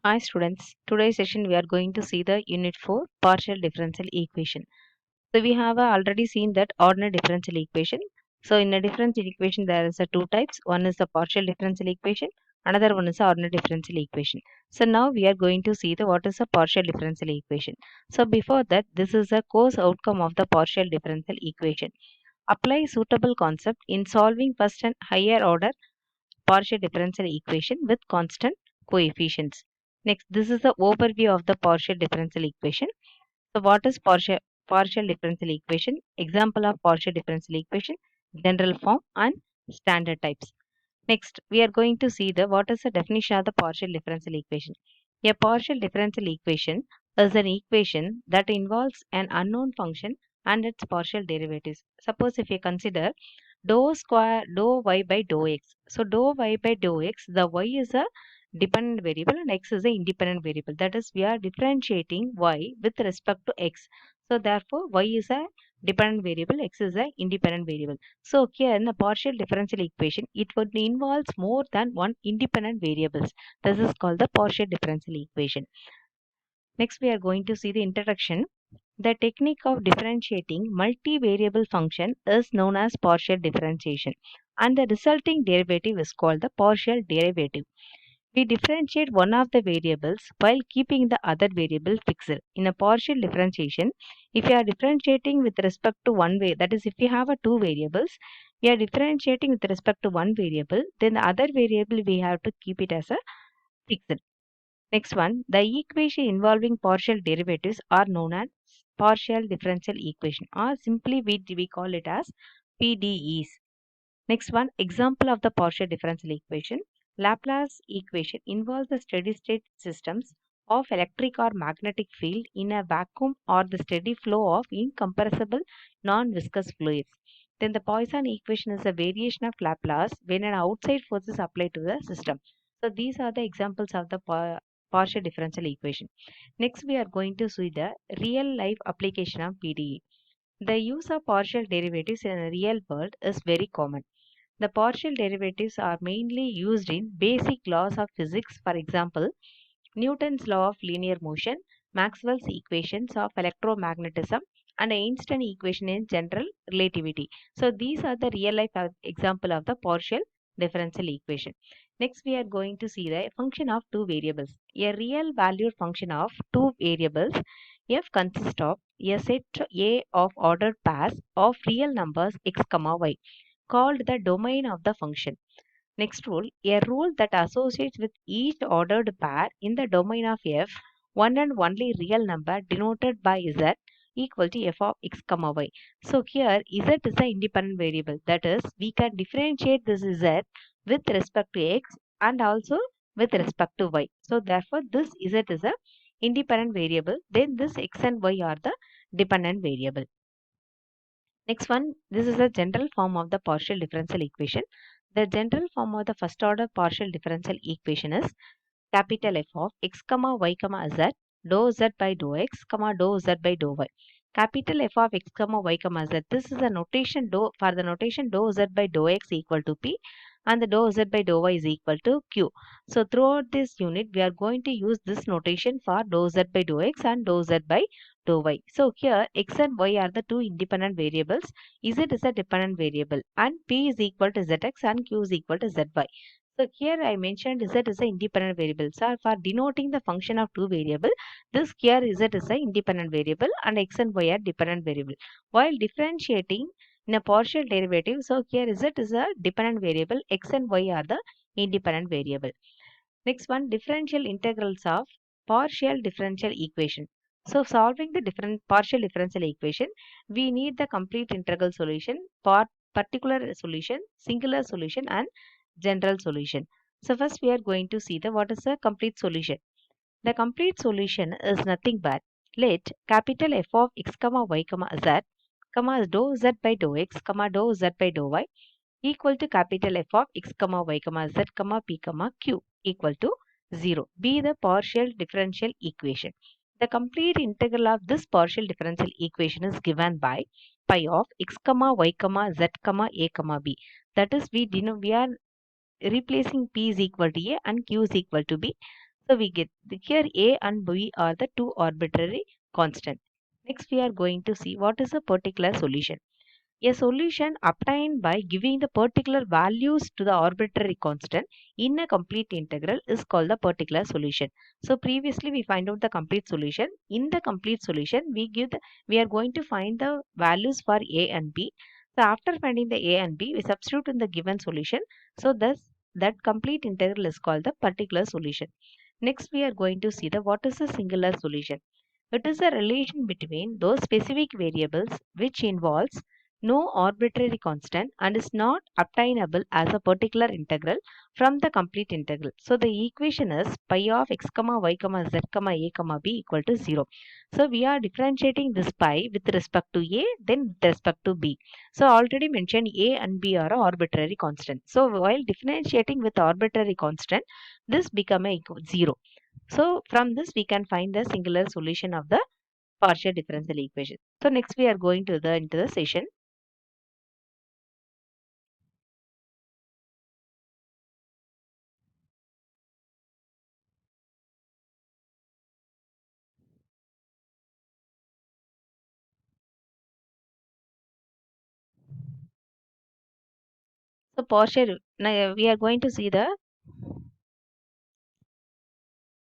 Hi students, today's session we are going to see the unit 4 partial differential equation. So we have already seen that ordinary differential equation. So in a differential equation there is a two types. One is the partial differential equation, another one is the ordinary differential equation. So now we are going to see the what is a partial differential equation. So before that, this is a course outcome of the partial differential equation. Apply suitable concept in solving first and higher order partial differential equation with constant coefficients. Next, this is the overview of the partial differential equation. So, what is partial differential equation? Example of partial differential equation, general form and standard types. Next, we are going to see the what is the definition of the partial differential equation. A partial differential equation is an equation that involves an unknown function and its partial derivatives. Suppose if you consider dou square dou y by dou x. So dou y by dou x, the y is a dependent variable and x is a independent variable. That is, we are differentiating y with respect to x. So therefore, y is a dependent variable, x is a independent variable. So here in the partial differential equation, it would involves more than one independent variables. This is called the partial differential equation. Next, we are going to see the introduction. The technique of differentiating multivariable function is known as partial differentiation, and the resulting derivative is called the partial derivative. We differentiate one of the variables while keeping the other variable fixed. In a partial differentiation, if you are differentiating with respect to one way, that is, if you have a two variables, we are differentiating with respect to one variable, then the other variable we have to keep it as a fixed. Next one, the equation involving partial derivatives are known as partial differential equation, or simply we call it as PDEs. Next one, example of the partial differential equation. Laplace equation involves the steady state systems of electric or magnetic field in a vacuum or the steady flow of incompressible non-viscous fluids. Then the Poisson equation is a variation of Laplace when an outside force is applied to the system. So these are the examples of the partial differential equation. Next, we are going to see the real life application of PDE. The use of partial derivatives in the real world is very common. The partial derivatives are mainly used in basic laws of physics, for example, Newton's law of linear motion, Maxwell's equations of electromagnetism, and Einstein equation in general relativity. So these are the real life example of the partial differential equation. Next, we are going to see the function of two variables. A real valued function of two variables f consists of a set A of ordered pairs of real numbers x, y called the domain of the function. Next rule, a rule that associates with each ordered pair in the domain of f, one and only real number denoted by z equal to f of x, y. So here z is an independent variable. That is, we can differentiate this z with respect to x and also with respect to y. So therefore, this z is a independent variable. Then this x and y are the dependent variable. Next one, this is the general form of the partial differential equation. The general form of the first order partial differential equation is capital F of x, y, z, dou z by dou x, dou z by dou y. Capital F of x, y, z. This is a notation for the notation dou z by dou x equal to P and the dou z by dou y is equal to Q. So throughout this unit, we are going to use this notation for dou z by dou x and dou z by dou y. So here x and y are the two independent variables. Z is a dependent variable and P is equal to zx and Q is equal to zy. So here I mentioned z is an independent variable. So for denoting the function of two variable, this here z is an independent variable and x and y are dependent variable. While differentiating in a partial derivative, so here z is a dependent variable, x and y are the independent variable. Next one, differential integrals of partial differential equation. So solving the different partial differential equation, we need the complete integral solution, particular solution, singular solution and general solution. So first we are going to see the what is the complete solution. The complete solution is nothing but let capital F of x, y, z, dou z by dou x, dou z by dou y equal to capital F of x, y, z, p, q equal to 0 be the partial differential equation. The complete integral of this partial differential equation is given by pi of x, y, z, a, b. That is, we are replacing p is equal to a and q is equal to b. So we get here A and B are the two arbitrary constant. Next we are going to see what is a particular solution. A solution obtained by giving the particular values to the arbitrary constant in a complete integral is called the particular solution. So previously we find out the complete solution. In the complete solution, we are going to find the values for A and B. So after finding the A and B, we substitute in the given solution. So thus that complete integral is called the particular solution. Next we are going to see the what is a singular solution. It is a relation between those specific variables which involves no arbitrary constant and is not obtainable as a particular integral from the complete integral. So the equation is pi of x comma y comma z comma a comma b equal to 0. So we are differentiating this pi with respect to a then with respect to b. So already mentioned a and b are arbitrary constant. So while differentiating with arbitrary constant, this become a 0. So from this we can find the singular solution of the partial differential equation. So next we are going to the into the session. So partial, now we are going to see the